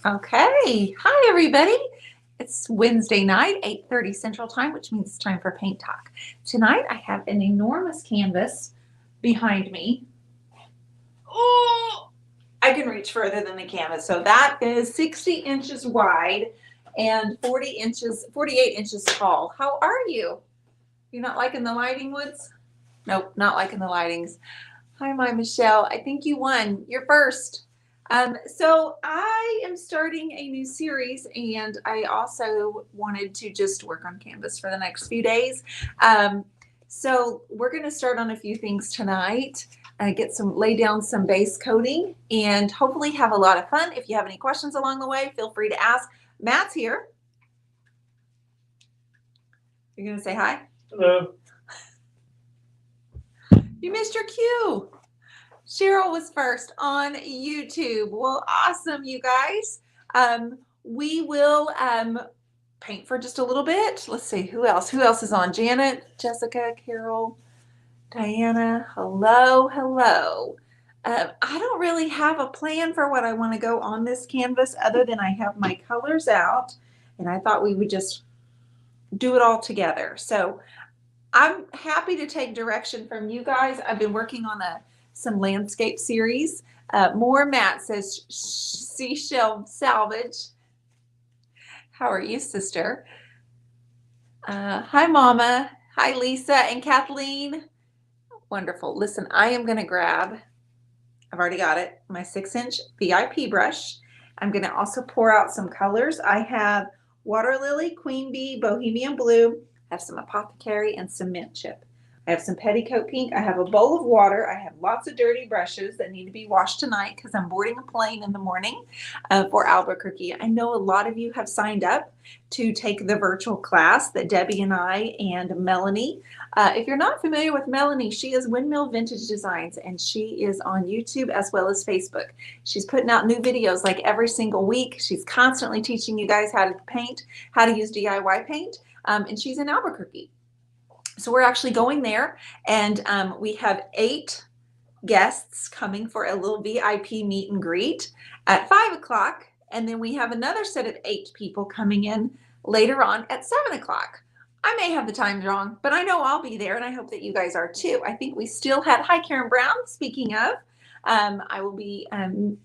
Okay. Hi, everybody. It's Wednesday night, 8:30 Central Time, which means it's time for Paint Talk. Tonight, I have an enormous canvas behind me. Oh, I can reach further than the canvas. So that is 60 inches wide and 48 inches tall. How are you? You not liking the lighting, Woods? Nope, not liking the lightings. Hi, my Michelle. I think you won. You're first. So I am starting a new series, and I also wanted to just work on Canvas for the next few days. So we're going to start on a few things tonight. Lay down some base coating, and hopefully have a lot of fun. If you have any questions along the way, feel free to ask. Matt's here. You're going to say hi? Hello. You missed your cue. Cheryl was first on YouTube. Well, awesome, you guys. We will paint for just a little bit. Let's see, who else? Who else is on? Janet, Jessica, Carol, Diana. Hello, hello. I don't really have a plan for what I want to go on this canvas other than I have my colors out, and I thought we would just do it all together. So I'm happy to take direction from you guys. I've been working on some landscape series. More Matt says seashell salvage. How are you, sister? Hi, Mama. Hi, Lisa and Kathleen. Wonderful. Listen, I am going to grab, I've already got it, my 6-inch VIP brush. I'm going to also pour out some colors. I have Water Lily, Queen Bee, Bohemian Blue. I have some Apothecary and some Mint Chip. I have some Petticoat Pink. I have a bowl of water. I have lots of dirty brushes that need to be washed tonight because I'm boarding a plane in the morning for Albuquerque. I know a lot of you have signed up to take the virtual class that Debbie and I and Melanie. If you're not familiar with Melanie, she is Windmill Vintage Designs, and she is on YouTube as well as Facebook. She's putting out new videos like every single week. She's constantly teaching you guys how to paint, how to use DIY paint, and she's in Albuquerque. So we're actually going there, and we have 8 guests coming for a little VIP meet and greet at 5 o'clock, and then we have another set of 8 people coming in later on at 7 o'clock. I may have the times wrong, but I know I'll be there, and I hope that you guys are too. I think we still had, hi Karen Brown, speaking of, I will be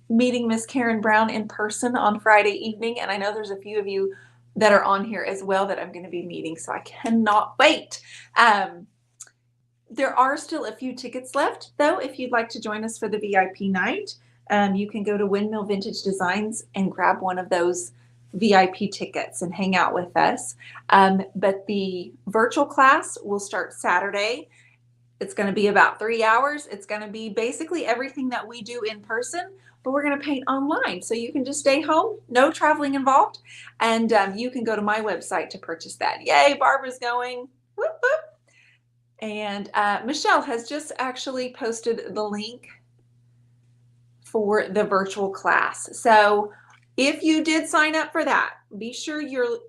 meeting Miss Karen Brown in person on Friday evening, and I know there's a few of you that are on here as well that I'm going to be meeting, so I cannot wait. There are still a few tickets left, though. If you'd like to join us for the VIP night, you can go to Windmill Vintage Designs and grab one of those VIP tickets and hang out with us. But the virtual class will start Saturday. It's going to be about 3 hours. It's going to be basically everything that we do in person, but we're going to paint online. So you can just stay home, no traveling involved, and you can go to my website to purchase that. Yay, Barbara's going. Whoop, whoop. And Michelle has just actually posted the link for the virtual class. So if you did sign up for that, be sure you're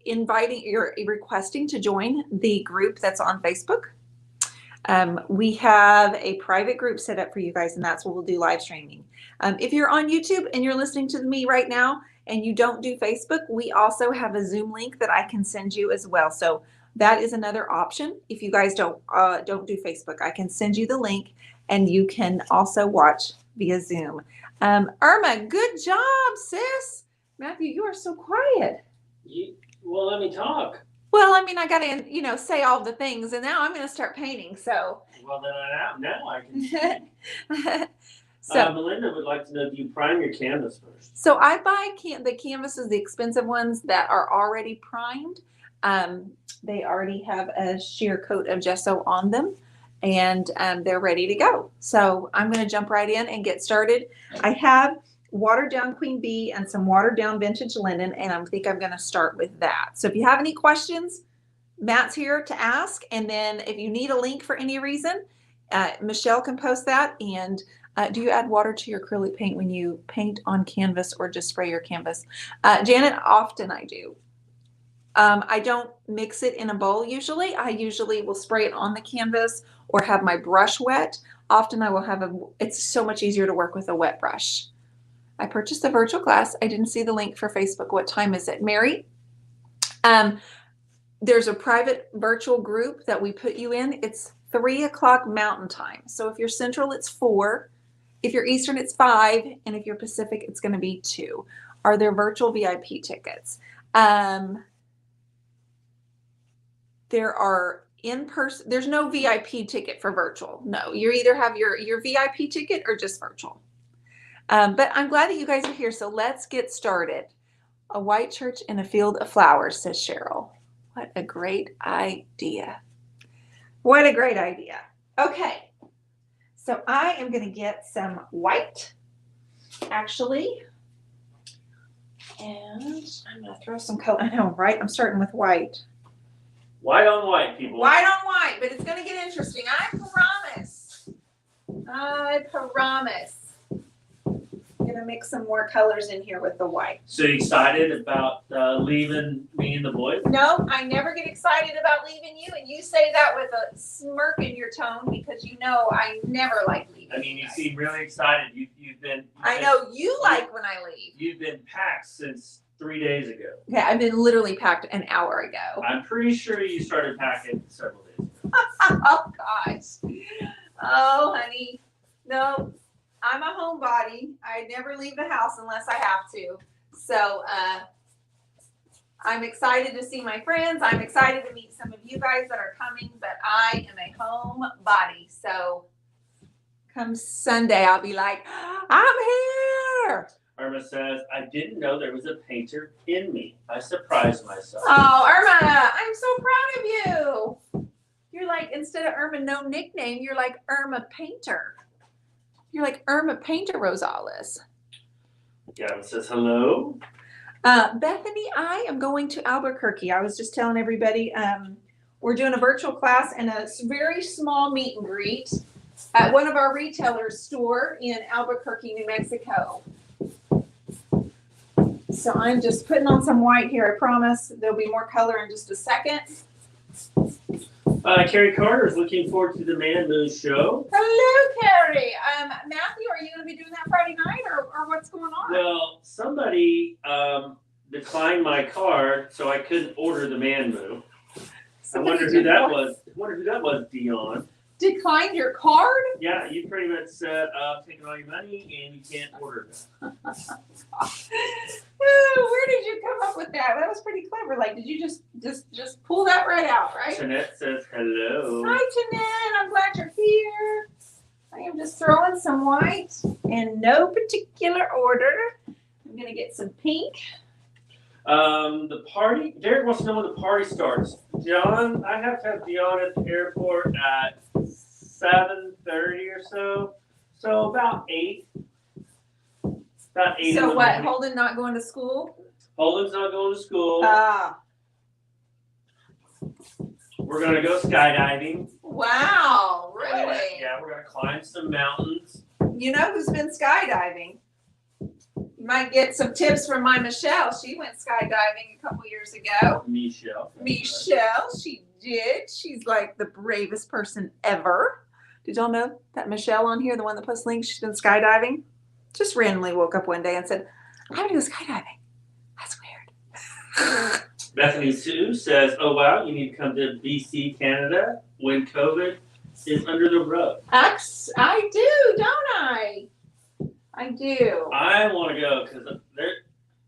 requesting to join the group that's on Facebook. We have a private group set up for you guys, and that's what we'll do live streaming. If you're on YouTube and you're listening to me right now and you don't do Facebook, we also have a Zoom link that I can send you as well. So that is another option. If you guys don't do Facebook, I can send you the link, and you can also watch via Zoom. Irma, good job, sis. Matthew, you are so quiet. Well, let me talk. Well, I mean, I got to, say all the things, and now I'm going to start painting. So. Well, then now I can see. So Melinda would like to know, do you prime your canvas first? So I buy the canvases, the expensive ones that are already primed. They already have a sheer coat of gesso on them, and they're ready to go. So I'm going to jump right in and get started. I have watered down Queen Bee and some watered down vintage linen, and I think I'm going to start with that. So if you have any questions, Matt's here to ask, and then if you need a link for any reason, Michelle can post that. And do you add water to your acrylic paint when you paint on canvas or just spray your canvas? Janet, often I do. I don't mix it in a bowl usually. I usually will spray it on the canvas or have my brush wet. Often I will have it's so much easier to work with a wet brush. I purchased the virtual class. I didn't see the link for Facebook. What time is it? Mary? There's a private virtual group that we put you in. It's 3 o'clock Mountain Time. So if you're Central, it's 4. If you're Eastern, it's 5. And if you're Pacific, it's going to be 2. Are there virtual VIP tickets? There are in-person. There's no VIP ticket for virtual. No, you either have your VIP ticket or just virtual. But I'm glad that you guys are here. So let's get started. A white church in a field of flowers, says Cheryl. What a great idea. What a great idea. Okay. So I am going to get some white, actually. And I'm going to throw some color. I know, right? I'm starting with white. White on white, people. White on white, but it's going to get interesting. I promise. I promise. I'm going to mix some more colors in here with the white. So you excited about leaving me and the boys? No, I never get excited about leaving you, and you say that with a smirk in your tone because you know I never like leaving. I mean, you seem really excited. I know you like when I leave. You've been packed since 3 days ago. Okay, I've been literally packed an hour ago. I'm pretty sure you started packing several days ago. Oh, gosh. Oh, honey. No, I'm a homebody. I never leave the house unless I have to. So I'm excited to see my friends. I'm excited to meet some of you guys that are coming, but I am a homebody. So come Sunday, I'll be like, I'm here. Irma says, I didn't know there was a painter in me. I surprised myself. Oh, Irma, I'm so proud of you. You're like, instead of Irma, no nickname, you're like Irma Painter. You're like Irma Painter Rosales. Gavin says, hello. Bethany, I am going to Albuquerque. I was just telling everybody we're doing a virtual class and a very small meet and greet at one of our retailers' store in Albuquerque, New Mexico. So I'm just putting on some white here. I promise there'll be more color in just a second. Carrie Carter is looking forward to the Man Moon show. Hello, Carrie. Matthew, are you going to be doing that Friday night or what's going on? Well, somebody declined my card, so I couldn't order the Man Moon. I wonder who that was, Dion. Declined your card? Yeah, you pretty much said, taking all your money and you can't order it. Where did you come up with that? That was pretty clever. Like, did you just pull that right out, right? Jeanette says hello. Hi, Jeanette. I'm glad you're here. I am just throwing some white in no particular order. I'm going to get some pink. The party, Derek wants to know when the party starts. John, I have to have Dion at the airport at 7:30 or so. So about 8. About 8. So what, Holden not going to school? Holden's not going to school. Ah. We're going to go skydiving. Wow, really? Yeah, we're going to climb some mountains. You know who's been skydiving? You might get some tips from my Michelle. She went skydiving a couple years ago. Michelle, she did. She's like the bravest person ever. Did y'all know that Michelle on here, the one that posts links, she's been skydiving? Just randomly woke up one day and said, I'm going to go skydiving. That's weird. Bethany Sue says, oh, wow, you need to come to BC, Canada when COVID is under the rug. I do, don't I? I do. I want to go because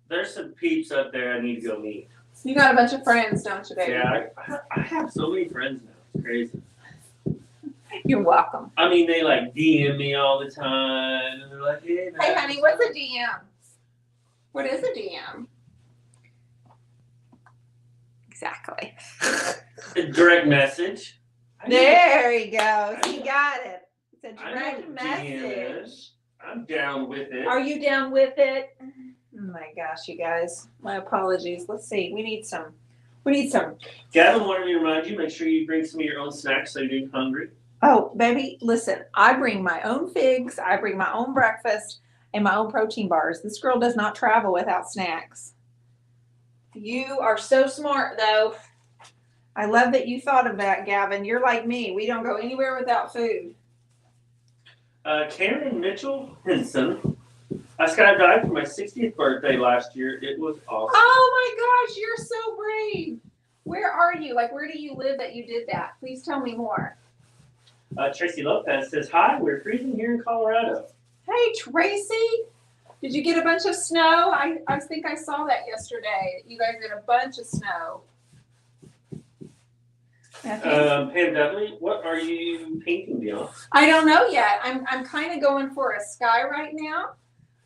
there's some peeps up there I need to go meet. You got a bunch of friends, don't you, baby? Yeah, I have so many friends now. It's crazy. You're welcome. I mean, they like DM me all the time, and they're like, "Hey, man, hey, honey, what's a DM? What is a DM?" Exactly. A direct message. There he goes. He got it. It's a direct message. I'm down with it. Are you down with it? Oh my gosh, you guys. My apologies. Let's see. We need some. Gavin wanted me to remind you, make sure you bring some of your own snacks so you're hungry. Oh, baby, listen. I bring my own figs. I bring my own breakfast and my own protein bars. This girl does not travel without snacks. You are so smart, though. I love that you thought of that, Gavin. You're like me. We don't go anywhere without food. Karen Mitchell Henson I skydived for my 60th birthday last year. It was awesome. Oh my gosh, you're so brave. Where are you? Like, where do you live that you did that? Please tell me more. Tracy Lopez says, hi, we're freezing here in Colorado. Hey, Tracy. Did you get a bunch of snow? I think I saw that yesterday. You guys get a bunch of snow. Pam Dudley, what are you painting, Dion? I don't know yet. I'm kind of going for a sky right now.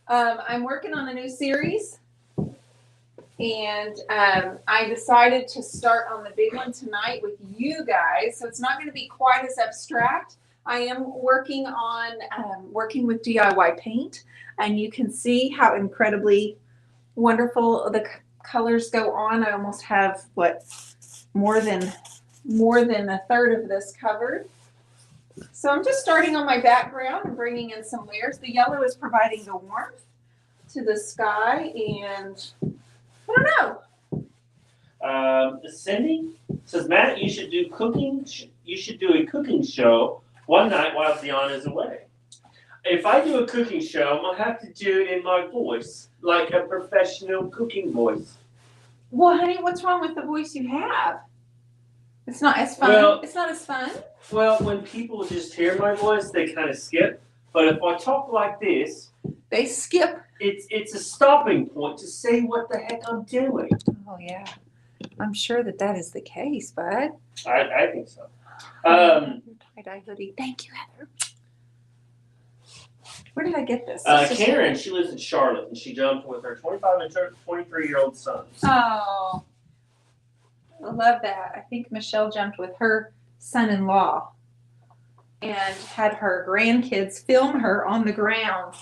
I'm working on a new series, and I decided to start on the big one tonight with you guys. So it's not going to be quite as abstract. I am working on working with DIY paint, and you can see how incredibly wonderful the colors go on. I almost have more than a third of this covered. So I'm just starting on my background and bringing in some layers. The yellow is providing the warmth to the sky, and I don't know. Cindy says, Matt, you should do cooking. You should do a cooking show one night while Dion is away. If I do a cooking show, I'm gonna have to do it in my voice, like a professional cooking voice. Well, honey, what's wrong with the voice you have? It's not as fun. Well, it's not as fun. Well, when people just hear my voice, they kind of skip. But if I talk like this, they skip. It's a stopping point to say what the heck I'm doing. Oh yeah, I'm sure that is the case, bud. I think so. Tie-dye hoodie. Thank you, Heather. Where did I get this? Karen, she lives in Charlotte, and she jumped with her 25 and 23-year-old sons. Oh, I love that. I think Michelle jumped with her son-in-law and had her grandkids film her on the ground.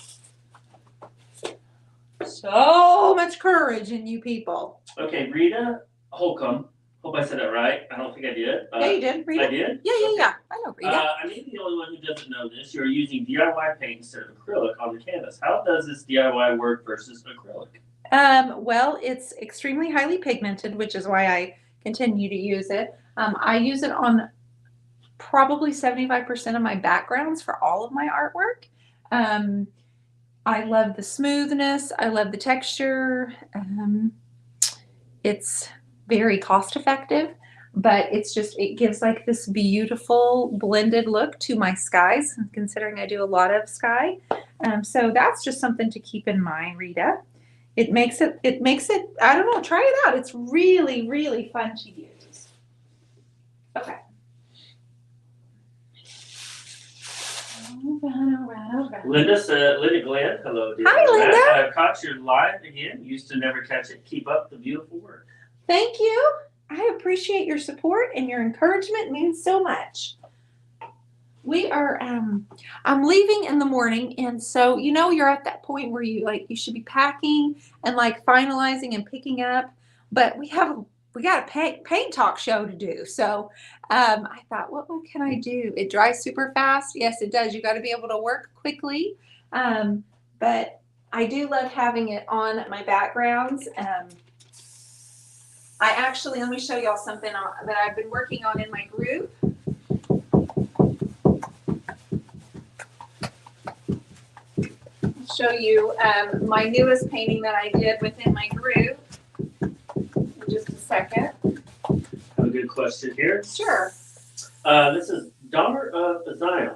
So much courage in you people. Okay, Rita Holcomb. Hope I said that right. I don't think I did. Yeah, you did. Rita? I did? Yeah. I know Rita. I may be the only one who doesn't know this. You're using DIY paint instead of acrylic on the canvas. How does this DIY work versus acrylic? Well, it's extremely highly pigmented, which is why I continue to use it. I use it on probably 75% of my backgrounds for all of my artwork. I love the smoothness. I love the texture. It's very cost effective, but it gives like this beautiful blended look to my skies, considering I do a lot of sky. So that's just something to keep in mind, Rita. It makes it, I don't know, try it out. It's really, really fun to use. Okay. All right. Linda Glenn, hello, dear. Hi, Linda. I caught your live again. Used to never catch it. Keep up the beautiful work. Thank you. I appreciate your support, and your encouragement means so much. We are, I'm leaving in the morning, and so, you're at that point where you should be packing and finalizing and picking up, but we got a paint talk show to do. So I thought, what can I do? It dries super fast. Yes, it does. You got to be able to work quickly. But I do love having it on my backgrounds. Let me show y'all something that I've been working on in my group. I'll show you my newest painting that I did within my group. Just a second. Have a good question here. Sure. This is Daughter of Zion.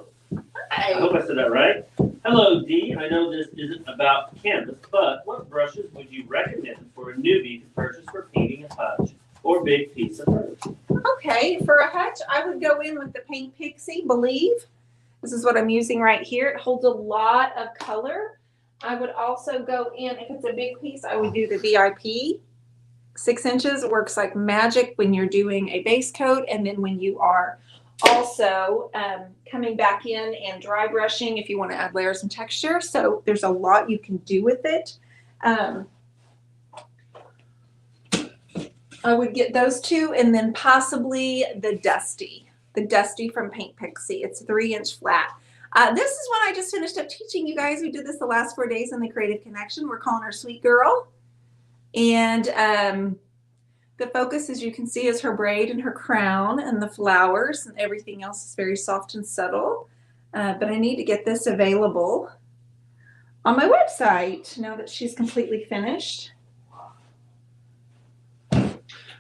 Hi. I hope I said that right. Hello, Dee. I know this isn't about canvas, but what brushes would you recommend for a newbie to purchase for painting a hutch or big piece of furniture? Okay, for a hutch, I would go in with the Paint Pixie Believe. This is what I'm using right here. It holds a lot of color. I would also go in, if it's a big piece, I would do the VIP. 6 inches works like magic when you're doing a base coat, and then when you are also coming back in and dry brushing if you want to add layers and texture. So there's a lot you can do with it. I would get those two, and then possibly the Dusty from Paint Pixie. It's 3-inch flat. This is one I just finished up teaching you guys. We did this the last 4 days in the Creative Connection. We're calling her Sweet Girl. And the focus, as you can see, is her braid and her crown and the flowers, and everything else is very soft and subtle. But I need to get this available on my website now that she's completely finished.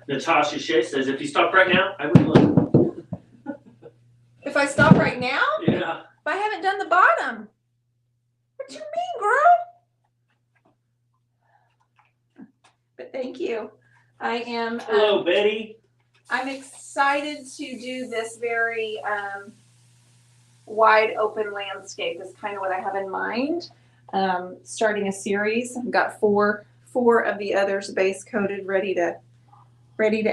Natasha Shea says, if you stop right now, I would look. If I stop right now? Yeah. If I haven't done the bottom. What you mean, girl? But thank you. I am. Hello, Betty. I'm excited to do this very wide open landscape is kind of what I have in mind. Starting a series. I've got four of the others base coated, ready to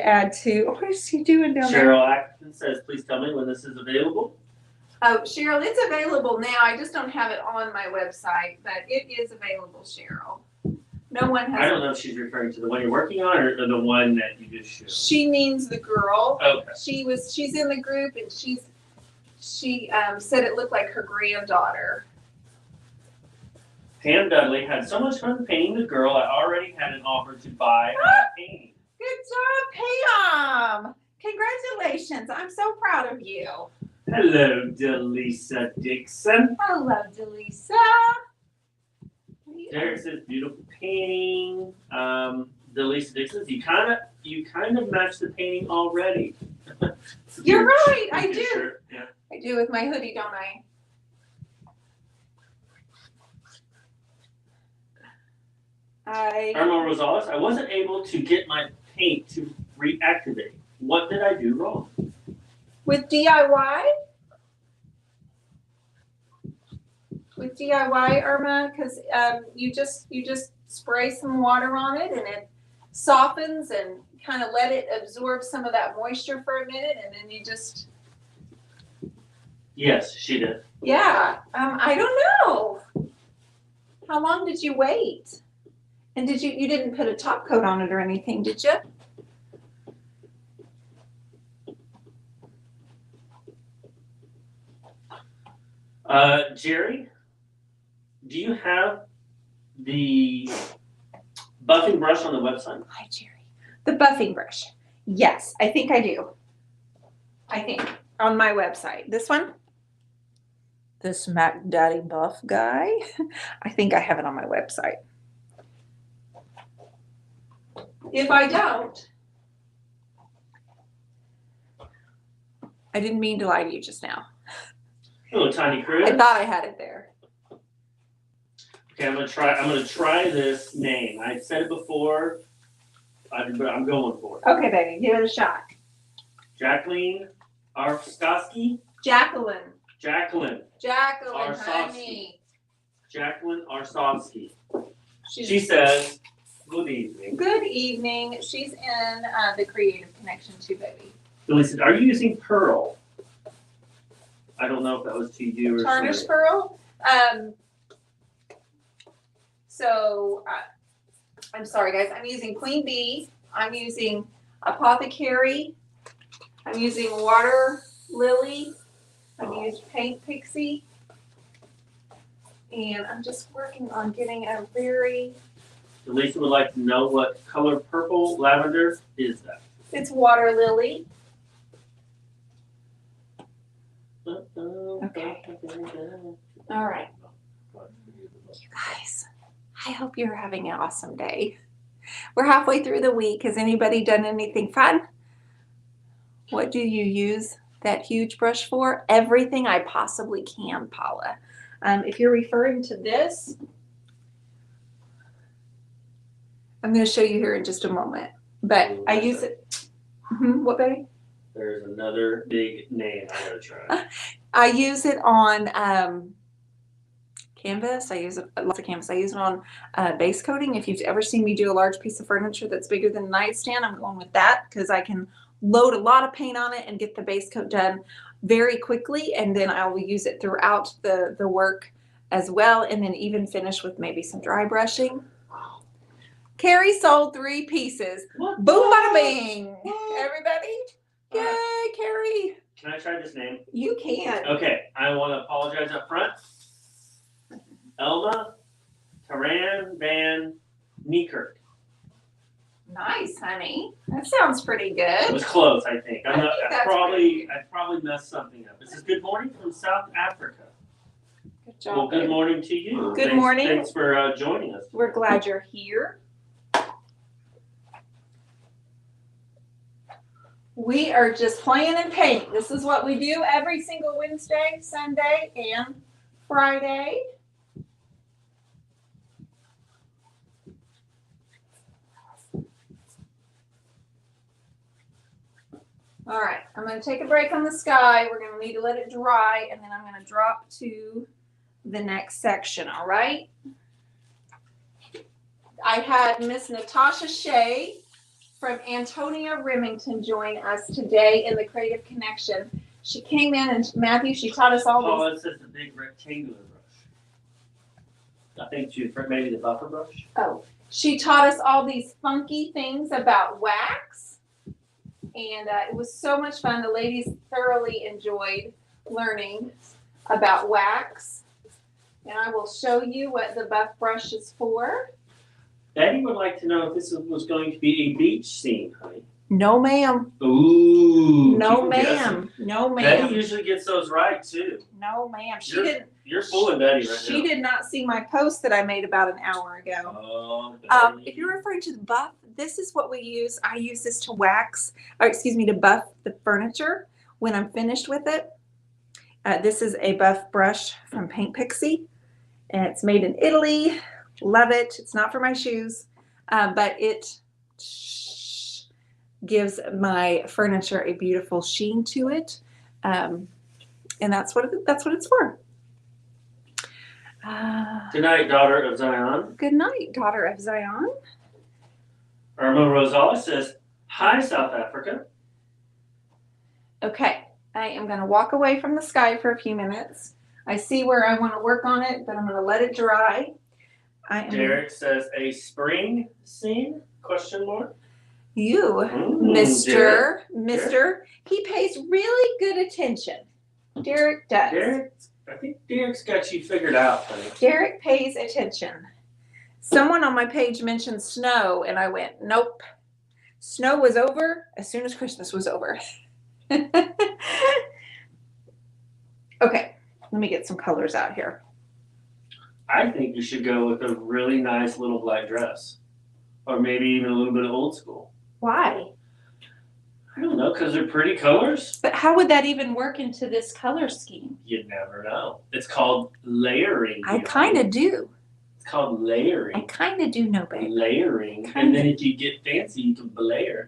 add to. What is he doing down there? Cheryl Atkinson says, please tell me when this is available. Oh, Cheryl, it's available now. I just don't have it on my website, but it is available, Cheryl. No one has. I don't know if she's referring to the one you're working on or the one that you just showed. She means the girl. Okay. She's in the group, and she said it looked like her granddaughter. Pam Dudley had so much fun painting the girl. I already had an offer to buy a painting. Good job, Pam. Congratulations. I'm so proud of you. Hello, Delisa Dixon. Hello, Delisa. Derek says beautiful painting. Delisa Dixon, you kind of match the painting already. You're right, I do. Shirt. Yeah. I do with my hoodie, don't I? Irma Rosales, I wasn't able to get my paint to reactivate. What did I do wrong? With DIY? With DIY, Irma, because you just spray some water on it and it softens and kind of let it absorb some of that moisture for a minute, and then you just. Yes, she did. Yeah, I don't know. How long did you wait? And you didn't put a top coat on it or anything, did you? Jerry, do you have the buffing brush on the website? Hi, Jerry. The buffing brush. Yes, I think I do. I think on my website. This one? This Mac Daddy Buff guy. I think I have it on my website. If I don't, I didn't mean to lie to you just now. Hello, Tiny Cruz. I thought I had it there. Okay, I'm gonna try this name. I said it before, but I'm going for it. Okay, baby, give it a shot. Jacqueline Arstoski. Jacqueline, Arstoski. honey. Jacqueline Arstoski. She She says, good evening. Good evening. She's in the Creative Connection too, baby. Billy said, are you using pearl? I don't know if that was to you or Tarnish somebody. pearl. I'm sorry, guys. I'm using Queen Bee. I'm using Apothecary. I'm using Water Lily. I'm using Paint Pixie. And I'm just working on getting a very. Lisa would like to know what color purple lavender is that? It's Water Lily. Okay. All right. You guys, I hope you're having an awesome day. We're halfway through the week. Has anybody done anything fun? What do you use that huge brush for? Everything I possibly can, Paula. If you're referring to this, I'm going to show you here in just a moment. But I use it. What, baby? There's another big name I gotta try. I use it on canvas. I use it lots of canvas. I use it on base coating. If you've ever seen me do a large piece of furniture that's bigger than a nightstand, I'm going with that because I can load a lot of paint on it and get the base coat done very quickly, and then I will use it throughout the work as well, and then even finish with maybe some dry brushing. Carrie sold 3 pieces. What? Boom, bada bing. What? Everybody, yay, Carrie. Can I try this name? You can. Okay, I want to apologize up front. Elma Taran Van Niekirk. Nice, honey. That sounds pretty It good. was close, I think. I I probably messed something up. It says, good morning from South Africa. Good job. Well, good babe. morning to you. Good morning. Thanks for joining us. We're glad you're here. We are just playing and painting. This is what we do every single Wednesday, Sunday, and Friday. All right, I'm going to take a break on the sky. We're going to need to let it dry, and then I'm going to drop to the next section, all right? I had Miss Natasha Shea from Antonia Remington join us today in the Creative Connection. She came in, and Matthew, she taught us all Oh, these. it's just a big rectangular brush. I think she maybe the buffer brush. Oh, she taught us all these funky things about wax, and it was so much fun. The ladies thoroughly enjoyed learning about wax, and I will show you what the buff brush is for. Betty would like to know if this was going to be a beach scene, honey. No, ma'am. Ooh. No, keep ma'am. guessing. No, ma'am. Betty usually gets those right too. No, ma'am. You're fooling Betty right now. She did not see my post that I made about an hour ago. Oh, Betty. If you're referring to the buff, this is what we use. I use this to to buff the furniture when I'm finished with it. This is a buff brush from Paint Pixie, and it's made in Italy. Love it. It's not for my shoes, but it gives my furniture a beautiful sheen to it, and that's what it's for. Good night, daughter of Zion. Good night, daughter of Zion. Irma Rosales says, "Hi, South Africa." Okay, I am going to walk away from the sky for a few minutes. I see where I want to work on it, but I'm going to let it dry. Derek says, "A spring scene?" Question mark. You, Mister. He pays really good attention. Derek does. I think Derek's got you figured out, honey. Derek pays attention. Someone on my page mentioned snow, and I went, nope. Snow was over as soon as Christmas was over. Okay, let me get some colors out here. I think you should go with a really nice little black dress. Or maybe even a little bit of old school. Why? I don't know, because they're pretty colors. But how would that even work into this color scheme? You never know. It's called layering. I kind of do. It's called layering. I kind of do know, babe. Layering. Kinda. And then if you get fancy, you can belayer.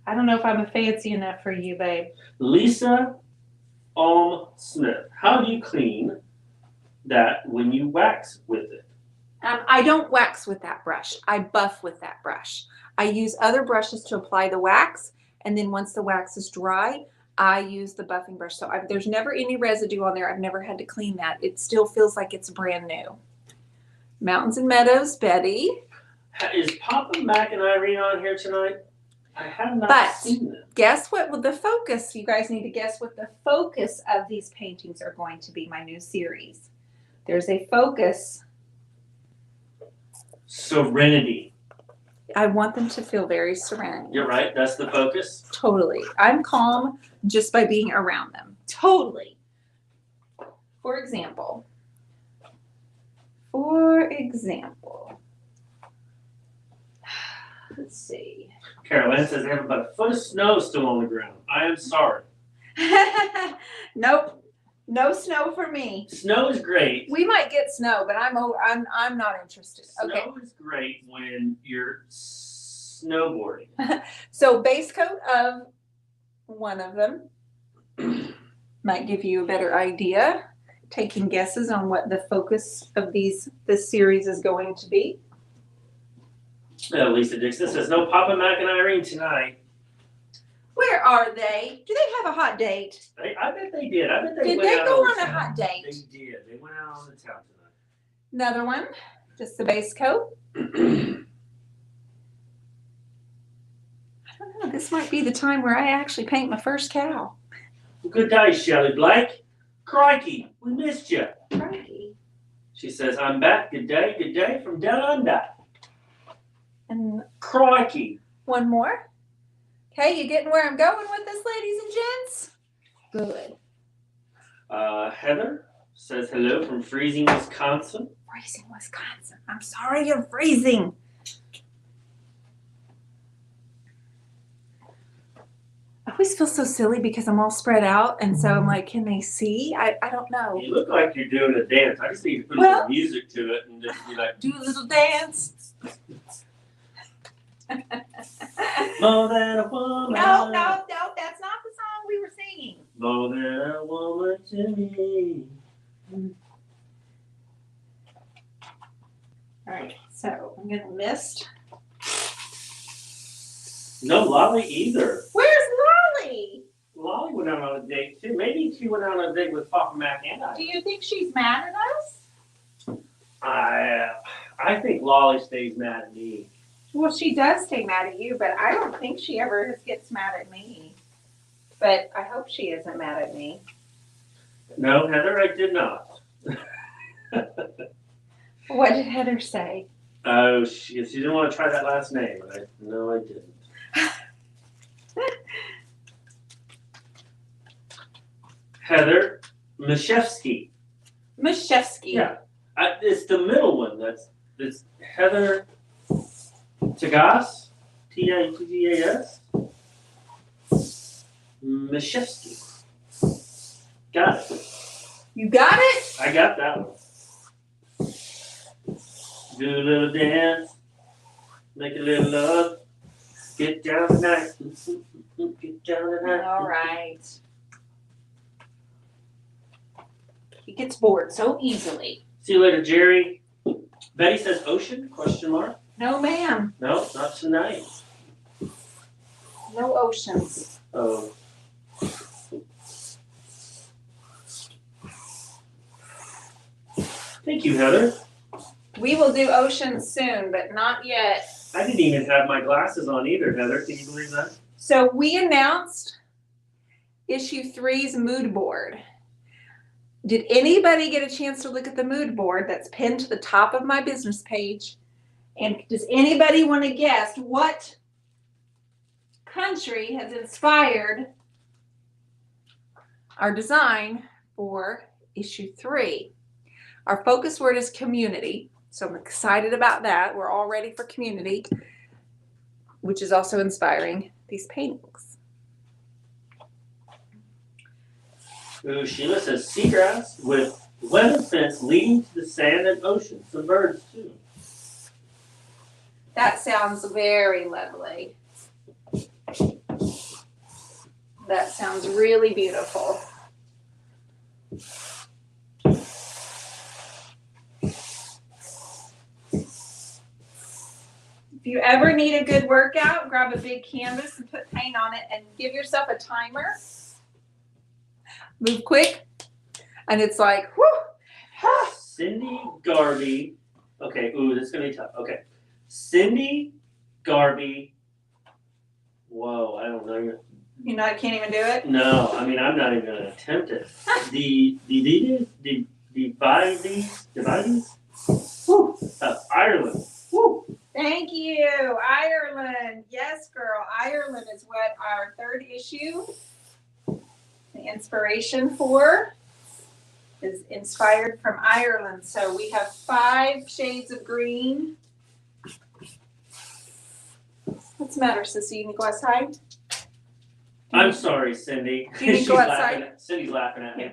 I don't know if I'm fancy enough for you, babe. Lisa Smith, how do you clean that when you wax with it? I don't wax with that brush. I buff with that brush. I use other brushes to apply the wax, and then once the wax is dry, I use the buffing brush. So there's never any residue on there. I've never had to clean that. It still feels like it's brand new. Mountains and Meadows, Betty. Is Papa Mac and Irene on here tonight? I have not seen them. Guess what? Well, the focus, you guys need to guess what the focus of these paintings are going to be, my new series. There's a focus. Serenity. I want them to feel very serene. You're right. That's the focus. Totally. I'm calm just by being around them. Totally. For example, let's see. Carolyn says they have about a foot of snow still on the ground. I am sorry. Nope. No snow for me. Snow is great. We might get snow, but I'm not interested. Okay. Snow is great when you're snowboarding. So base coat of one of them might give you a better idea. Taking guesses on what the focus of this series is going to be. Lisa Dixon says no Papa Mac and Irene tonight. Where are they? Do they have a hot date? I bet they did. I bet they Did went they out go on on a town. hot date? They did. They went out on the town tonight. Another one, just the base coat. I don't know. This might be the time where I actually paint my first cow. Well, good day, Shelley Blake. Crikey, we missed you. Crikey. She says, I'm back. Good day from down under. And Crikey. one more. Okay, you getting where I'm going with this, ladies and gents? Good. Heather says hello from freezing Wisconsin. Freezing Wisconsin. I'm sorry you're freezing. I always feel so silly because I'm all spread out, and so I'm like, can they see? I don't know. You look like you're doing a dance. I just need to put some music to it and just be like, do a little dance. more than a woman. No, that's not the song we were singing. More than a woman to me. All right, so I'm gonna mist. No Lolly either. Where's Lolly? Lolly went out on a date too. Maybe she went out on a date with Papa Mac and I. Do you think she's mad at us? I think Lolly stays mad at me. Well, she does stay mad at you, but I don't think she ever gets mad at me. But I hope she isn't mad at me. No, Heather, I did not. What did Heather say? Oh, she didn't want to try that last name. No, I didn't. Heather Mashevsky. Mashevsky. Yeah, it's the middle one. It's Heather Tagas, T-I-G-G-A-S. Mashevsky. Got it. You got it? I got that one. Do a little dance, make a little love, get down tonight, get down tonight. All right. He gets bored so easily. See you later, Jerry. Betty says ocean, question mark. No, ma'am. No, not tonight. No oceans. Oh. Thank you, Heather. We will do oceans soon, but not yet. I didn't even have my glasses on either, Heather. Can you believe that? So we announced issue 3's mood board. Did anybody get a chance to look at the mood board that's pinned to the top of my business page? And does anybody want to guess what country has inspired our design for issue 3? Our focus word is community. So I'm excited about that. We're all ready for community, which is also inspiring these paintings. Ooh, Sheila says seagrass with weather fence leading to the sand and ocean. Some birds too. That sounds very lovely. That sounds really beautiful. If you ever need a good workout, grab a big canvas and put paint on it and give yourself a timer. Move quick. And it's like, whoo. Cindy Garvey. Okay, ooh, this is going to be tough. Okay. Cindy Garvey. Whoa, I don't know. You know, I can't even do it? No, I mean, I'm not even going to attempt it. Divides of Ireland. Woo. Thank you, Ireland. Yes, girl. Ireland is what our 3rd issue, the inspiration for, is inspired from Ireland. So we have 5 shades of green. What's the matter, sissy? You need to go outside? I'm sorry, Cindy. You need to go outside? Cindy's laughing at me.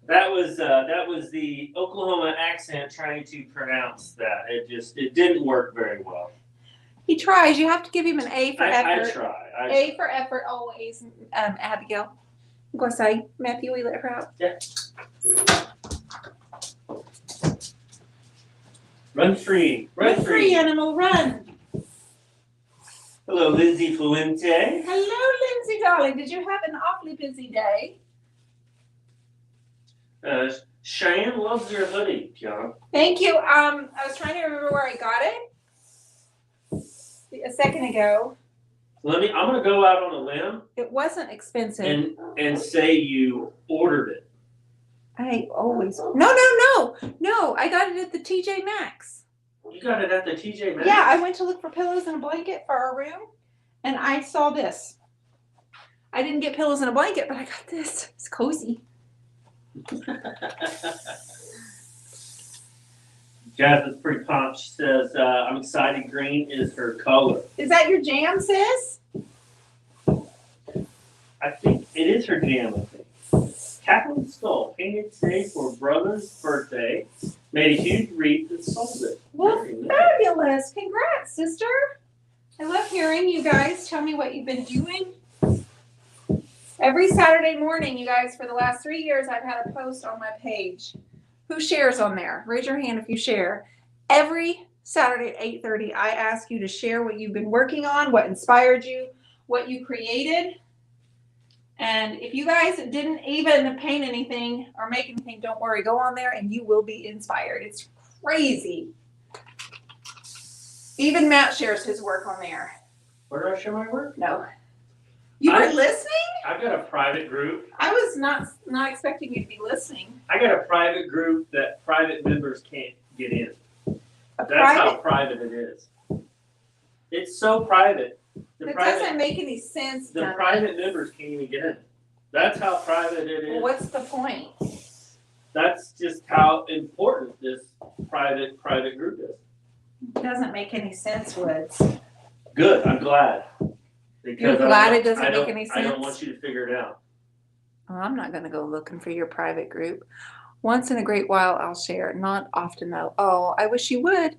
That was the Oklahoma accent trying to pronounce that. It didn't work very well. He tries. You have to give him an A for effort. I try. A for effort always, Abigail. Go outside. Matthew, we let her out. Yeah. Run free. Run free, animal, run. Hello, Lindsay Fluente. Hello, Lindsay, darling. Did you have an awfully busy day? Cheyenne loves your hoodie, John. Thank you. I was trying to remember where I got it a second ago. I'm gonna go out on a limb It wasn't expensive. and say you ordered it. I always no. I got it at the TJ Maxx. You got it at the TJ Maxx? Yeah, I went to look for pillows and a blanket for our room, and I saw this. I didn't get pillows and a blanket, but I got this. It's cozy. Jasmine's pretty pumped. She says, I'm excited. Green is her color. Is that your jam, sis? I think it is her jam, I think. Kathleen Stoll painted today for brother's birthday. Made a huge wreath and sold it. Well, fabulous. Congrats, sister. I love hearing you guys tell me what you've been doing. Every Saturday morning, you guys, for the last 3 years, I've had a post on my page. Who shares on there? Raise your hand if you share. Every Saturday at 8:30, I ask you to share what you've been working on, what inspired you, what you created. And if you guys didn't even paint anything or make anything, don't worry. Go on there and you will be inspired. It's crazy. Even Matt shares his work on there. Where do I share my work? No. You were listening? I've got a private group. I was not expecting you to be listening. I got a private group that private members can't get in. That's how private it is. It's so private. It doesn't make any sense. The private members can't even get in. That's how private it is. Well, what's the point? That's just how important this private group is. It doesn't make any sense, Woods. Good. I'm glad. Because You're glad it doesn't make any sense? I don't want you to figure it out. Well, I'm not going to go looking for your private group. Once in a great while, I'll share. Not often, though. Oh, I wish you would.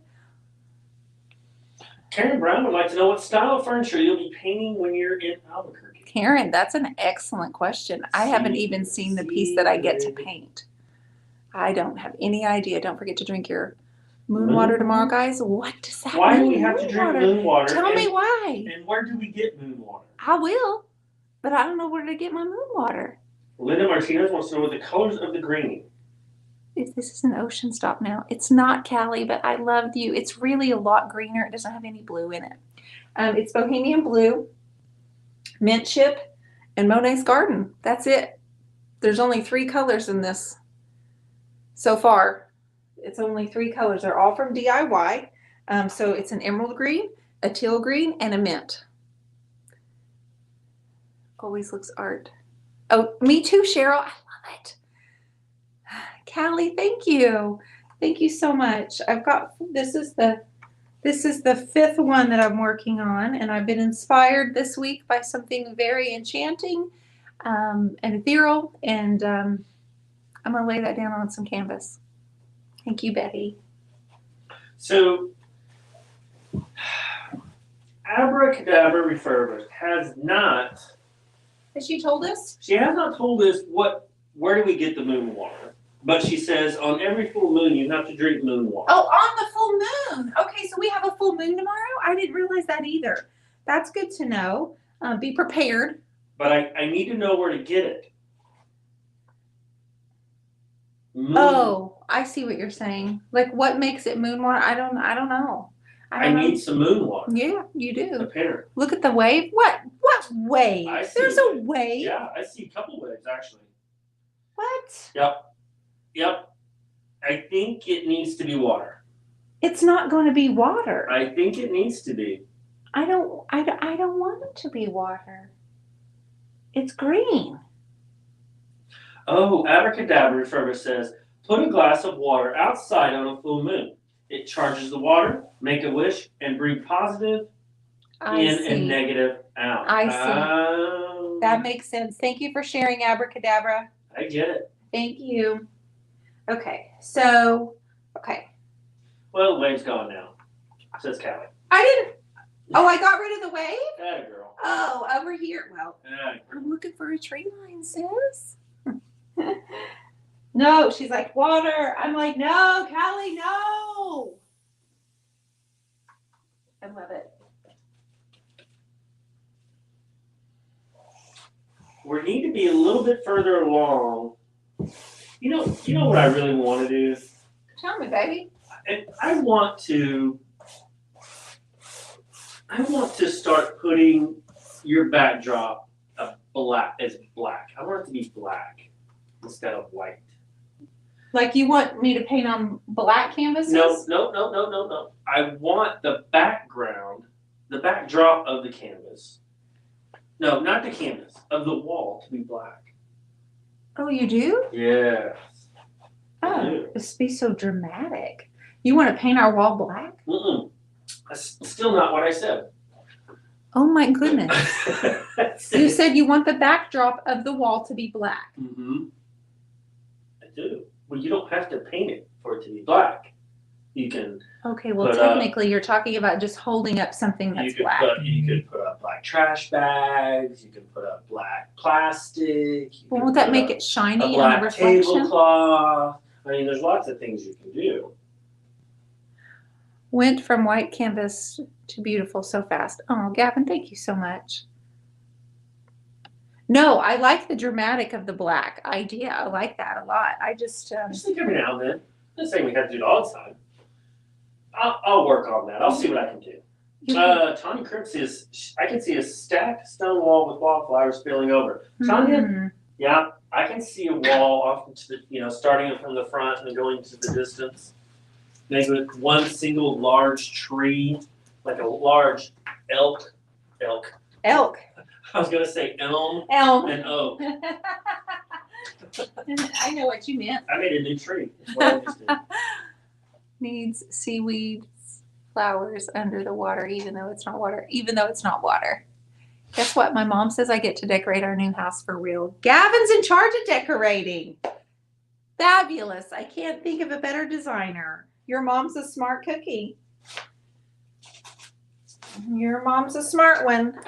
Karen Brown would like to know what style of furniture you'll be painting when you're in Albuquerque. Karen, that's an excellent question. I haven't even seen the piece that I get to paint. I don't have any idea. Don't forget to drink your moon water tomorrow, guys. What does that mean? Why do we have to drink moon water? Tell me why. And where do we get moon water? I will, but I don't know where to get my moon water. Linda Martinez wants to know what the colors of the green. This is an ocean stop now. It's not, Callie, but I loved you. It's really a lot greener. It doesn't have any blue in it. It's Bohemian Blue, Mint Chip, and Monet's Garden. That's it. There's only 3 colors in this so far. It's only 3 colors. They're all from DIY. So it's an emerald green, a teal green, and a mint. Always looks art. Oh, me too, Cheryl. I love it. Callie, thank you. Thank you so much. This is the 5th one that I'm working on, and I've been inspired this week by something very enchanting and ethereal, and I'm going to lay that down on some canvas. Thank you, Betty. So, Abracadabra Refurbished has not. Has she told us? She has not told us where do we get the moon water. But she says on every full moon you have to drink moon water. Oh, on the full moon. Okay, so we have a full moon tomorrow? I didn't realize that either. That's good to know. Be prepared. But I need to know where to get it. Oh, I see what you're saying. Like what makes it moon water? I don't know. I need some moon water. Yeah, you do. Apparently. Look at the wave. What wave? There's a wave. Yeah, I see a couple waves actually. What? Yep. I think it needs to be water. It's not going to be water. I think it needs to be. I don't want it to be water. It's green. Oh, Abracadabra Refurbished says, put a glass of water outside on a full moon. It charges the water, make a wish, and bring positive in and negative out. I see. That makes sense. Thank you for sharing, Abracadabra. I get it. Thank you. Okay, so, Well, the wave's gone now, says Callie. I got rid of the wave? Atta girl. Oh, over here. Well, I'm looking for a tree line, sis. No, she's like, water. I'm like, no, Callie, no. I love it. We need to be a little bit further along. You know what I really want to do? Tell me, baby. I want to start putting your backdrop as black. I want it to be black instead of white. Like you want me to paint on black canvases? No. I want the background, the backdrop of the canvas No, not the canvas, of the wall to be black. Oh, you do? Yes. I Oh, do. this be so dramatic. You want to paint our wall black? Mm-mm. That's still not what I said. Oh my goodness. You said you want the backdrop of the wall to be black. Mm-hmm. I do. Well, you don't have to paint it for it to be black. You can. Okay, well, But, technically, you're talking about just holding up something that's black. You could put up black trash bags. You can put up black plastic. Well, won't that make it shiny a and a black reflection? tablecloth? I mean, there's lots of things you can do. Went from white canvas to beautiful so fast. Oh, Gavin, thank you so much. No, I like the dramatic of the black idea. I like that a lot. I just think every now and then. I'm not saying we have to do it all the time. I'll work on that. I'll see what I can do. Tanya Crip says, I can see a stacked stone wall with wallflowers spilling over. Tanya, yeah, I can see a wall off into the, starting from the front and going to the distance. Maybe with one single large tree, like a large elk. I was going to say elm and oak. I know what you meant. I made a new tree. That's what I just did. Needs seaweed flowers under the water, even though it's not water. Guess what? My mom says I get to decorate our new house for real. Gavin's in charge of decorating. Fabulous. I can't think of a better designer. Your mom's a smart cookie. Your mom's a smart one.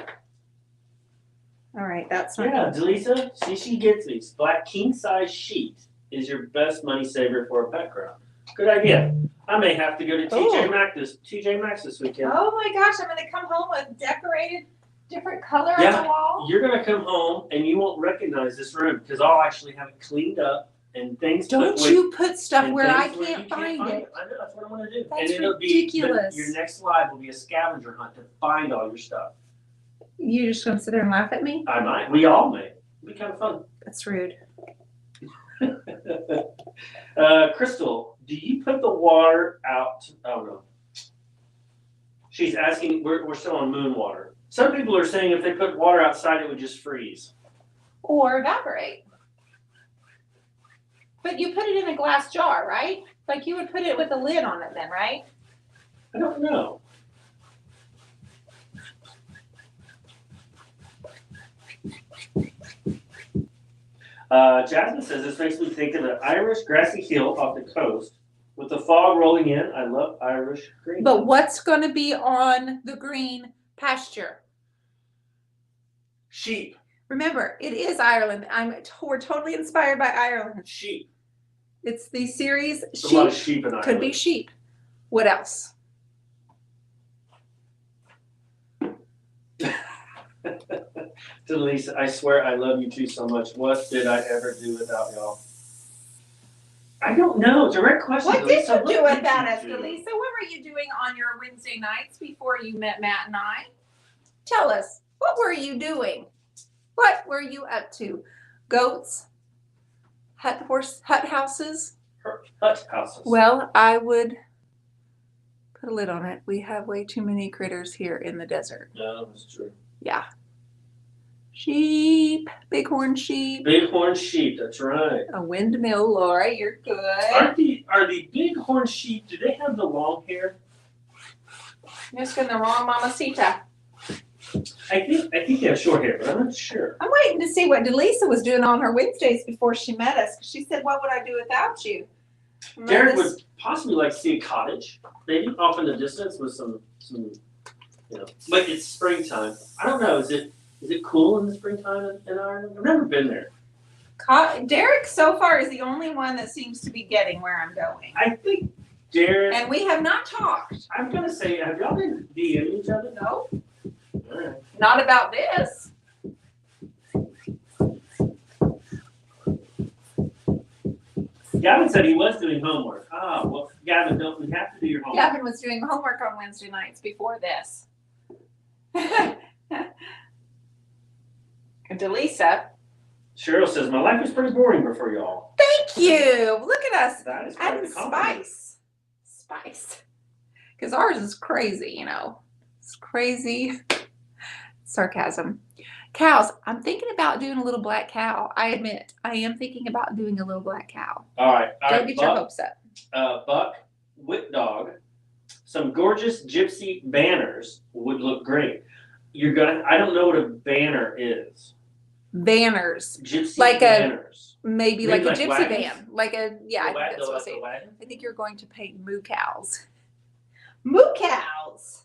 All right, that's not. Yeah, Delisa, see, she gets me. Black king size sheet is your best money saver for a background. Good idea. I may have to go to TJ Maxx this weekend. Oh my gosh, I'm gonna come home with decorated different color on the wall. You're gonna come home and you won't recognize this room because I'll actually have it cleaned up and things. Don't you put stuff where I can't find it. I know, that's what I'm gonna do. That's and it'll ridiculous. Your next live will be a scavenger hunt to find all your stuff. You just gonna sit there and laugh at me? I might. We all may. It'll be kind of fun. That's rude. Crystal, do you put the water out? Oh no. She's asking. We're still on moon water. Some people are saying if they put water outside, it would just freeze or evaporate. But you put it in a glass jar, right? Like you would put it with a lid on it, then, right? I don't know. Jasmine says this makes me think of an Irish grassy hill off the coast with the fog rolling in. I love Irish green. But what's going to be on the green pasture? Sheep. Remember, it is Ireland. We're totally inspired by Ireland. Sheep. It's the series. Sheep. A lot of sheep in Ireland. Could be sheep. What else? Delisa, I swear I love you two so much. What did I ever do without y'all? I don't know. Direct question. What did you do without us, do? Delisa? What were you doing on your Wednesday nights before you met Matt and I? Tell us. What were you doing? What were you up to? Goats? Hut houses? Hut houses. Well, I would put a lid on it. We have way too many critters here in the desert. No, that's true. Yeah. Sheep, bighorn sheep. Bighorn sheep, that's right. A windmill, Laura, you're good. Are the bighorn sheep, do they have the long hair? You're just getting the wrong mamacita. I think they have short hair, but I'm not sure. I'm waiting to see what Delisa was doing on her Wednesdays before she met us. She said, "What would I do without you?" Derek would possibly like to see a cottage, maybe off in the distance with some, but it's springtime. I don't know. Is it cool in the springtime in Ireland? I've never been there. Derek so far is the only one that seems to be getting where I'm going. I think Derek. And we have not talked. I'm gonna say, have y'all been DMing each other? No. All right. Not about this. Gavin said he was doing homework. Ah, well, Gavin, don't we have to do your homework? Gavin was doing homework on Wednesday nights before this. Delisa. Cheryl says, my life was pretty boring before y'all. Thank you. Look at us. That is quite adding the compliment. Spice. Because ours is crazy, It's crazy. Sarcasm. Cows. I'm thinking about doing a little black cow. I admit, I am thinking about doing a little black cow. All right. Don't get your hopes up. Buck, whip dog, some gorgeous gypsy banners would look great. I don't know what a banner is. Banners. Gypsy Like banners. Maybe like a gypsy wagons? van. Like a, yeah, I think that's what I'm saying. wagon? I think you're going to paint moo cows. Moo cows.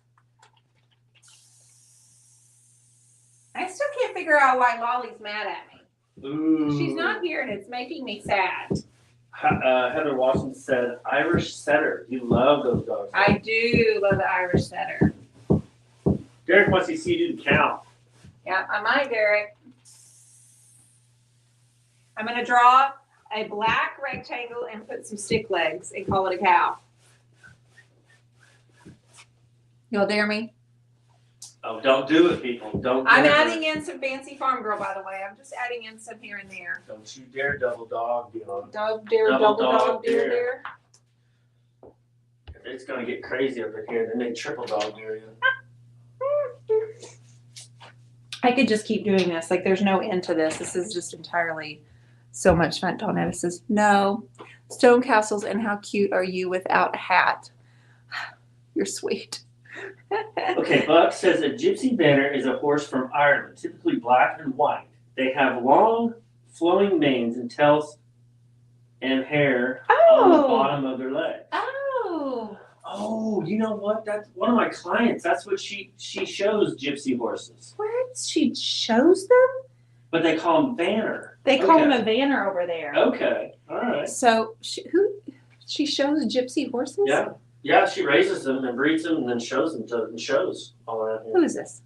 I still can't figure out why Lolly's mad at me. Ooh. She's not here and it's making me sad. Heather Watson said, Irish setter. You love those dogs. I do love the Irish setter. Derek wants to see you do the cow. Yeah, I might, Derek. I'm going to draw a black rectangle and put some stick legs and call it a cow. You'll dare me? Oh, don't do it, people. Don't. I'm dare. adding in some fancy farm girl, by the way. I'm just adding in some here and there. Don't you dare double dog, Dion. Double dog, dare. If it's going to get crazy over here, then they triple dog dare you. I could just keep doing this. Like, there's no end to this. This is just entirely so much fun. Donetta says, no. Stone castles, and how cute are you without a hat? You're sweet. Okay, Buck says a gypsy banner is a horse from Ireland, typically black and white. They have long, flowing manes and tails and hair on the bottom of their legs. Oh, you know what? That's one of my clients. That's what she shows gypsy horses. What? She shows them? But they call them banner. They call them a banner over there. Okay, all right. So she shows gypsy horses? Yeah. Yeah, she raises them and breeds them and then shows them to shows all around here. Who is this?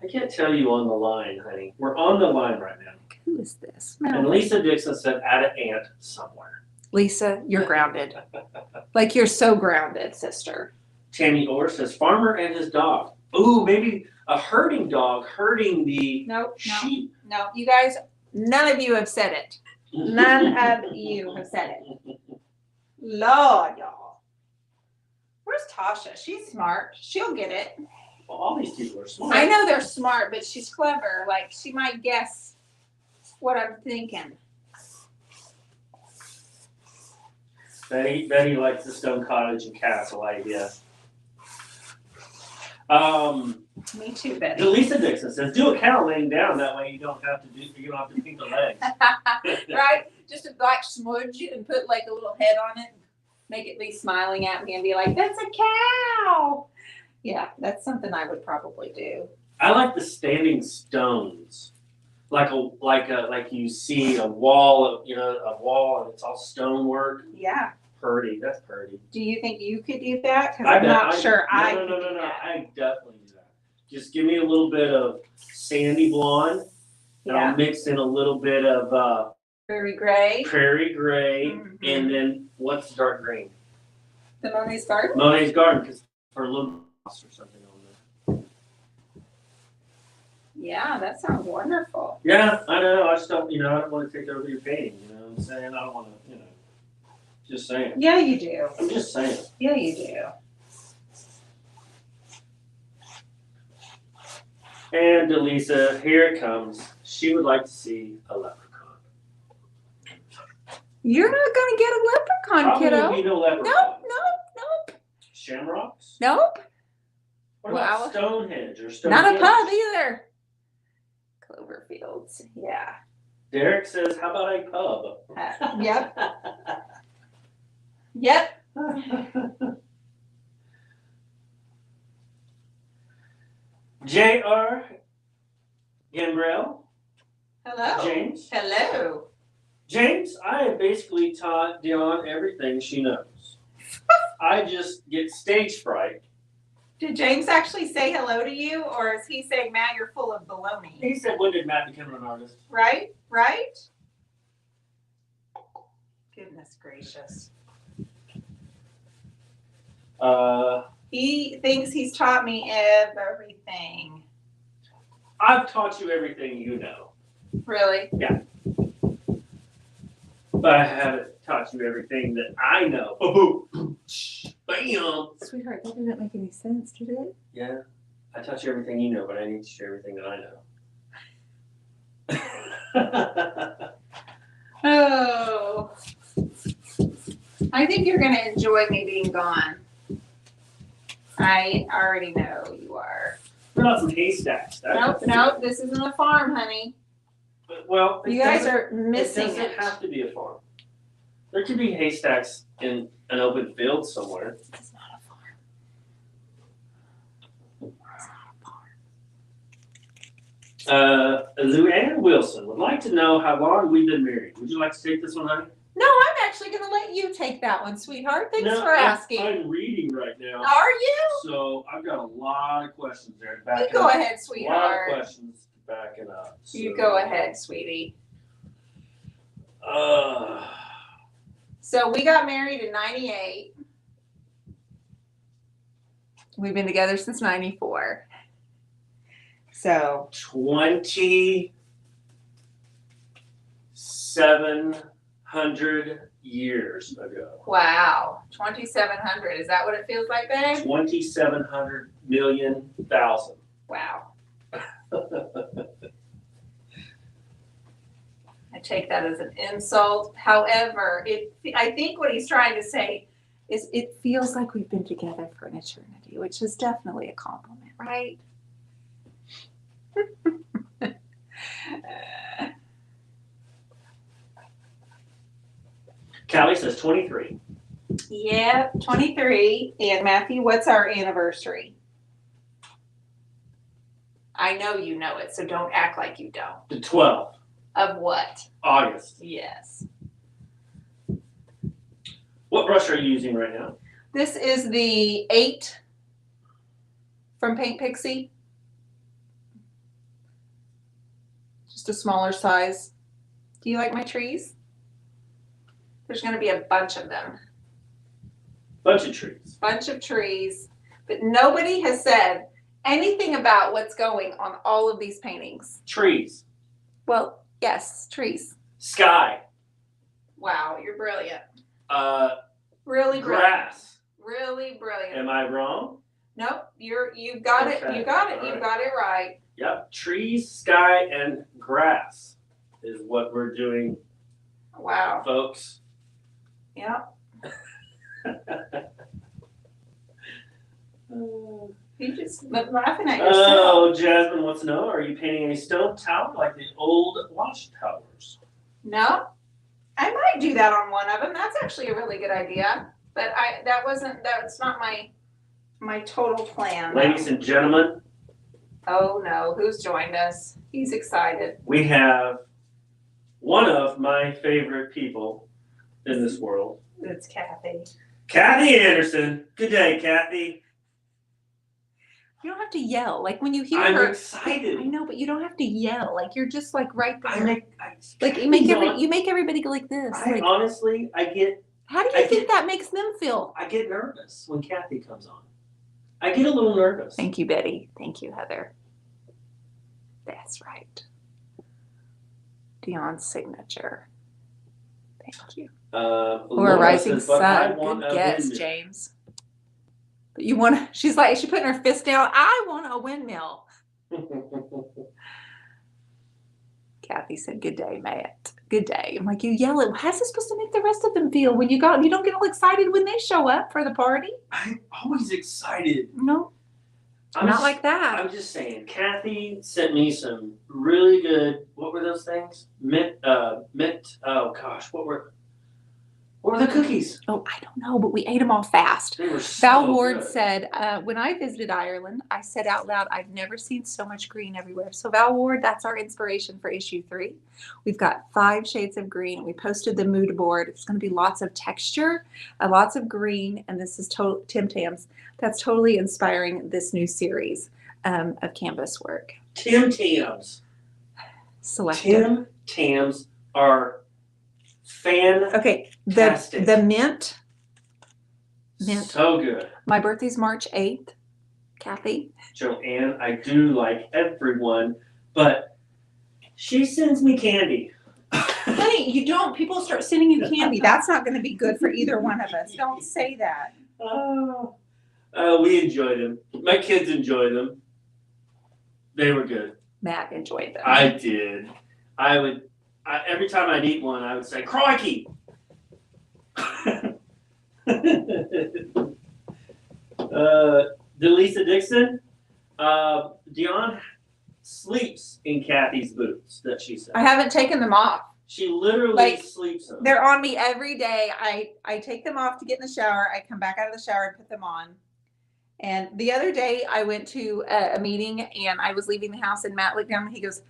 I can't tell you on the line, honey. We're on the line right now. Who is this? And Lisa Dixon said, add an ant somewhere. Lisa, you're grounded. Like, you're so grounded, sister. Tammy Orr says, farmer and his dog. Ooh, maybe a herding dog herding the sheep. No, you guys, none of you have said it. None of you have said it. Lord, y'all. Where's Tasha? She's smart. She'll get it. Well, all these people are smart. I know they're smart, but she's clever. Like, she might guess what I'm thinking. Betty likes the stone cottage and castle idea. Me too, Betty. Lisa Dixon says, do a cow laying down. That way you don't have to paint the legs. Right? Just a black smudge and put like a little head on it. Make it be smiling at me and be like, that's a cow. Yeah, that's something I would probably do. I like the standing stones. Like you see a wall and it's all stonework. Yeah. Pretty. That's pretty. Do you think you could do that? Because I'm not sure I could do that. I definitely do that. Just give me a little bit of sandy blonde, and I'll mix in a little bit of prairie gray. And then what's dark green? The Monet's Garden? Monet's Garden, because for a little moss or something on there. Yeah, that sounds wonderful. Yeah, I know. I just don't, I don't want to take over your painting. You know what I'm saying? I don't want to, just saying. Yeah, you do. I'm just saying. Yeah, you do. And Delisa, here it comes. She would like to see a leprechaun. You're not going to get a leprechaun, kiddo. Probably no leprechaun. Nope. Shamrocks? Nope. What about Stonehenge or Stonehenge? Not a pub either. Cloverfields, yeah. Derek says, how about a pub? Yep. Yep. J.R. Gambrell. Hello. James. Hello. James, I have basically taught Dion everything she knows. I just get stage fright. Did James actually say hello to you, or is he saying, Matt, you're full of baloney? He said, when did Matt become an artist? Right? Goodness gracious. He thinks he's taught me everything. I've taught you everything you know. Really? Yeah. But I haven't taught you everything that I know. Oh, bam! Sweetheart, that didn't make any sense, did it? Yeah. I taught you everything you know, but I need to share everything that I know. Oh. I think you're going to enjoy me being gone. I already know you are. What about some haystacks? Nope. This isn't a farm, honey. Well, You guys are missing it. Doesn't have to be a farm. There could be haystacks in an open field somewhere. It's not a farm. Luann Wilson would like to know how long we've been married. Would you like to take this one, honey? No, I'm actually going to let you take that one, sweetheart. Thanks for asking. I'm reading right now. Are you? So I've got a lot of questions there. You go ahead, sweetheart. A lot of questions to back it up. So. You go ahead, sweetie. So we got married in 98. We've been together since 94. So 2,700 years ago. Wow, 2,700. Is that what it feels like, babe? 2,700 million thousand. Wow. I take that as an insult. However, I think what he's trying to say is it feels like we've been together for an eternity, which is definitely a compliment, right? Callie says 23. Yeah, 23. And Matthew, what's our anniversary? I know you know it, so don't act like you don't. The 12th. Of what? August. Yes. What brush are you using right now? This is the 8 from Paint Pixie. Just a smaller size. Do you like my trees? There's going to be a bunch of them. Bunch of trees. Bunch of trees. But nobody has said anything about what's going on all of these paintings. Trees. Well, yes, trees. Sky. Wow, you're brilliant. Grass. Really brilliant. Really brilliant. Am I wrong? Nope, you've got it. You got it. You got it right. Yep. Trees, sky, and grass is what we're doing. Wow. Folks. Yep. You just laughing at yourself. Oh, Jasmine wants to know, are you painting a stone tower like the old watchtowers? No. I might do that on one of them. That's actually a really good idea. But that's not my total plan. Ladies and gentlemen. Oh no, who's joined us? He's excited. We have one of my favorite people in this world. It's Kathy. Kathy Anderson. Good day, Kathy. You don't have to yell. Like when you hear I'm her. excited. I know, but you don't have to yell. Like you're just like right there. You make everybody go like this. Honestly, I get. How do you think that makes them feel? I get nervous when Kathy comes on. I get a little nervous. Thank you, Betty. Thank you, Heather. That's right. Dion's signature. Thank you. Or a rising sun. Good guess, James. But you want? She's putting her fist down. I want a windmill. Kathy said, "Good day, Matt. Good day." I'm like, you yell it. How's it supposed to make the rest of them feel when you don't get all excited when they show up for the party? I'm always excited. No, not like that. I'm just saying. Kathy sent me some really good. What were those things? Mint. Oh gosh, what were the cookies? Oh, I don't know, but we ate them all fast. They were so Val Ward good. said, when I visited Ireland, I said out loud, I've never seen so much green everywhere. So Val Ward, that's our inspiration for issue 3. We've got 5 shades of green. We posted the mood board. It's going to be lots of texture, lots of green, and this is Tim Tams. That's totally inspiring this new series of canvas work. Tim Tams. Selected. Tim Tams are Okay, the mint. So good. My birthday's March 8th, Kathy. Joanne, I do like everyone, but she sends me candy. Honey, you don't. People start sending you candy. That's not going to be good for either one of us. Don't say that. We enjoyed them. My kids enjoyed them. They were good. Matt enjoyed them. I did. every time I'd eat one, I would say, "Crikey!" Delisa Dixon, Dion sleeps in Kathy's boots that she said. I haven't taken them off. She literally Like, sleeps in them. They're on me every day. I take them off to get in the shower. I come back out of the shower and put them on. And the other day I went to a meeting and I was leaving the house and Matt looked down and he goes,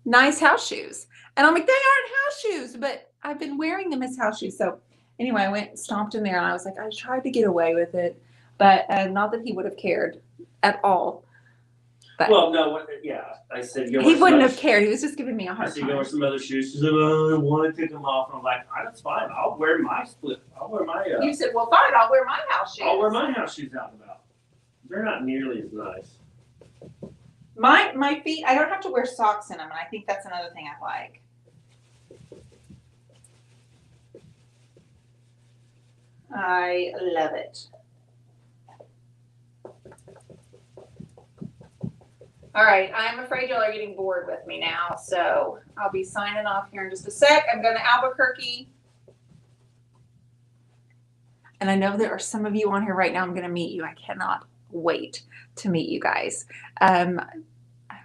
"Nice house shoes." And I'm like, "They aren't house shoes," but I've been wearing them as house shoes. So anyway, I went and stomped in there and I was like, I tried to get away with it, but not that he would have cared at all. But well, no, yeah, I said he wouldn't have cared. He was just giving me a hard I said, time. "You wear some other shoes." She said, "Well, I want to take them off." And I'm like, "That's fine. I'll wear my split. I'll wear my." You said, "Well, fine. I'll wear my house shoes." I'll wear my house shoes out and about. They're not nearly as nice. My feet, I don't have to wear socks in them, and I think that's another thing I like. I love it. All right, I'm afraid y'all are getting bored with me now, so I'll be signing off here in just a sec. I'm going to Albuquerque. And I know there are some of you on here right now. I'm going to meet you. I cannot wait to meet you guys. I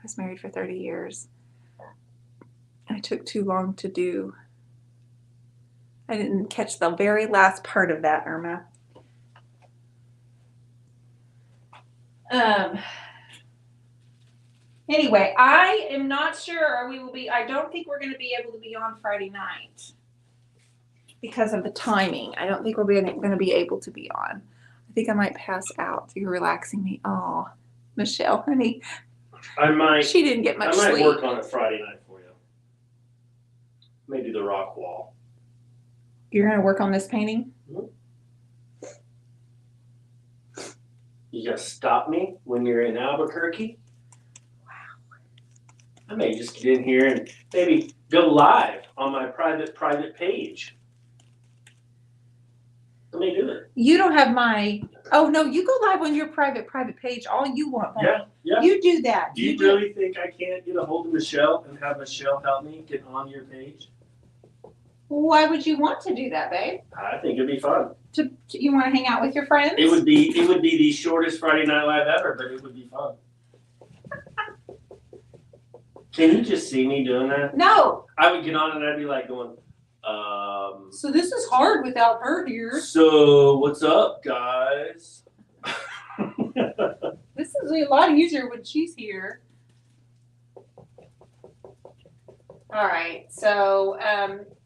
was married for 30 years. I took too long to do. I didn't catch the very last part of that, Irma. Anyway, I am not sure we will be, I don't think we're going to be able to be on Friday night because of the timing. I don't think we're going to be able to be on. I think I might pass out. You're relaxing me. Oh, Michelle, honey. I might. She didn't get much sleep. sleep. Work on it Friday night for you. Maybe the rock wall. You're going to work on this painting? Mm-hmm. You gotta stop me when you're in Albuquerque. Wow. I may just get in here and maybe go live on my private page. Let me do it. You don't have my. Oh no, you go live on your private page all you want. Honey. Yeah. You do that. Do you really think I can't get a hold of Michelle and have Michelle help me get on your page? Why would you want to do that, babe? I think it'd be fun. You want to hang out with your friends? It would be the shortest Friday Night Live ever, but it would be fun. Can you just see me doing that? No. I would get on and I'd be like going, So this is hard without her here. So what's up, guys? This is a lot easier when she's here. All right. So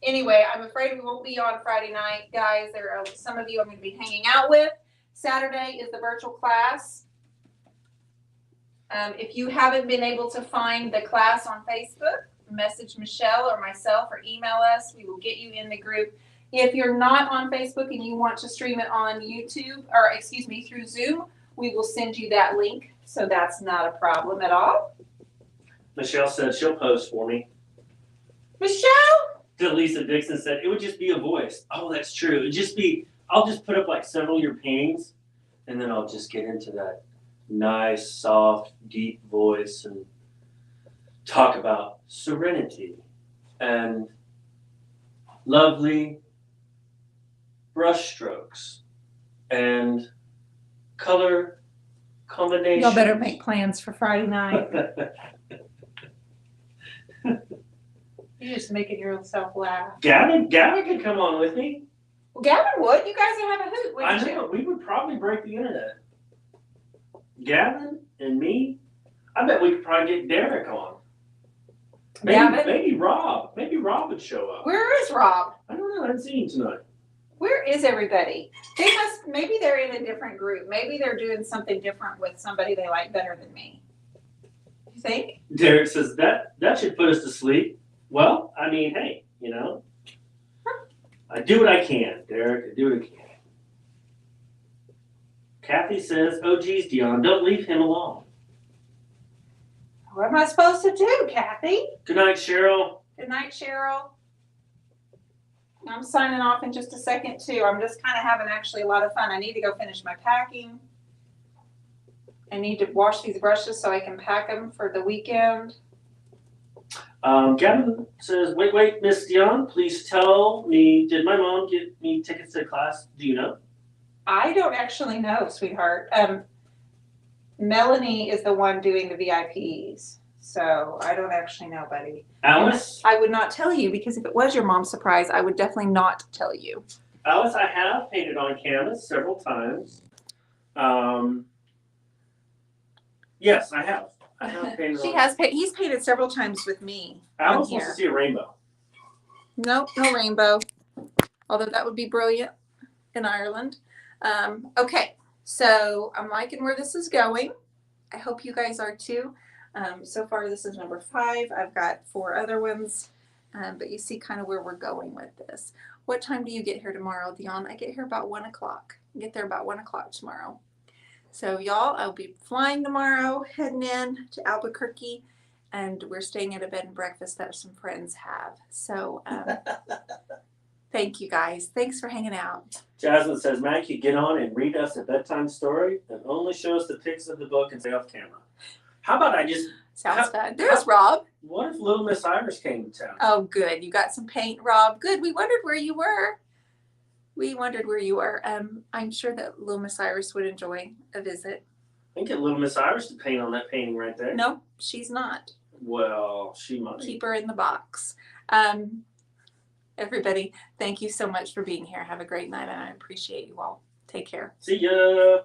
anyway, I'm afraid we won't be on Friday night, guys. There are some of you I'm going to be hanging out with. Saturday is the virtual class. If you haven't been able to find the class on Facebook, message Michelle or myself or email us. We will get you in the group. If you're not on Facebook and you want to stream it on YouTube, or excuse me, through Zoom, we will send you that link. So that's not a problem at all. Michelle said she'll post for me. Michelle? Lisa Dixon said it would just be a voice. Oh, that's true. It'd just be, I'll just put up like several of your paintings and then I'll just get into that nice, soft, deep voice and talk about serenity and lovely brush strokes and color combinations. Y'all better make plans for Friday night. You're just making yourself laugh. Gavin could come on with me. Well, Gavin would. You guys would have a hoot, wouldn't I know. you? We would probably break the internet. Gavin and me. I bet we could probably get Derek on. Maybe Rob. Maybe Rob would show up. Where is Rob? I don't know. I haven't seen him tonight. Where is everybody? Maybe they're in a different group. Maybe they're doing something different with somebody they like better than me. You think? Derek says that should put us to sleep. Well, I mean, hey, you know, I do what I can, Derek. I do what I can. Kathy says, "Oh, geez, Dion, don't leave him alone." What am I supposed to do, Kathy? Good night, Cheryl. Good night, Cheryl. I'm signing off in just a second, too. I'm just kind of having actually a lot of fun. I need to go finish my packing. I need to wash these brushes so I can pack them for the weekend. Gavin says, wait, Miss Dion, please tell me, did my mom get me tickets to class? Do you know? I don't actually know, sweetheart. Melanie is the one doing the VIPs. So I don't actually know, buddy. Alice? I would not tell you because if it was your mom's surprise, I would definitely not tell you. Alice, I have painted on canvas several times. Yes, I have. I have painted She on. has. He's painted several times with me. Alice wants to see a rainbow. Nope, no rainbow. Although that would be brilliant in Ireland. Okay, so I'm liking where this is going. I hope you guys are too. So far, this is number 5. I've got 4 other ones, but you see kind of where we're going with this. What time do you get here tomorrow, Dion? I get here about 1 o'clock. Get there about 1 o'clock tomorrow. So y'all, I'll be flying tomorrow, heading in to Albuquerque, and we're staying at a bed and breakfast that some friends have. So thank you guys. Thanks for hanging out. Jasmine says, Maggie, get on and read us a bedtime story and only show us the pics of the book and stay off camera. How about I just... Sounds fun. There's Rob. What if little Miss Iris came to town? Oh, good. You got some paint, Rob. Good. We wondered where you were. I'm sure that little Miss Iris would enjoy a visit. I can get little Miss Iris to paint on that painting right there. No, she's not. Well, she might. Keep her in the box. Everybody, thank you so much for being here. Have a great night, and I appreciate you all. Take care. See ya.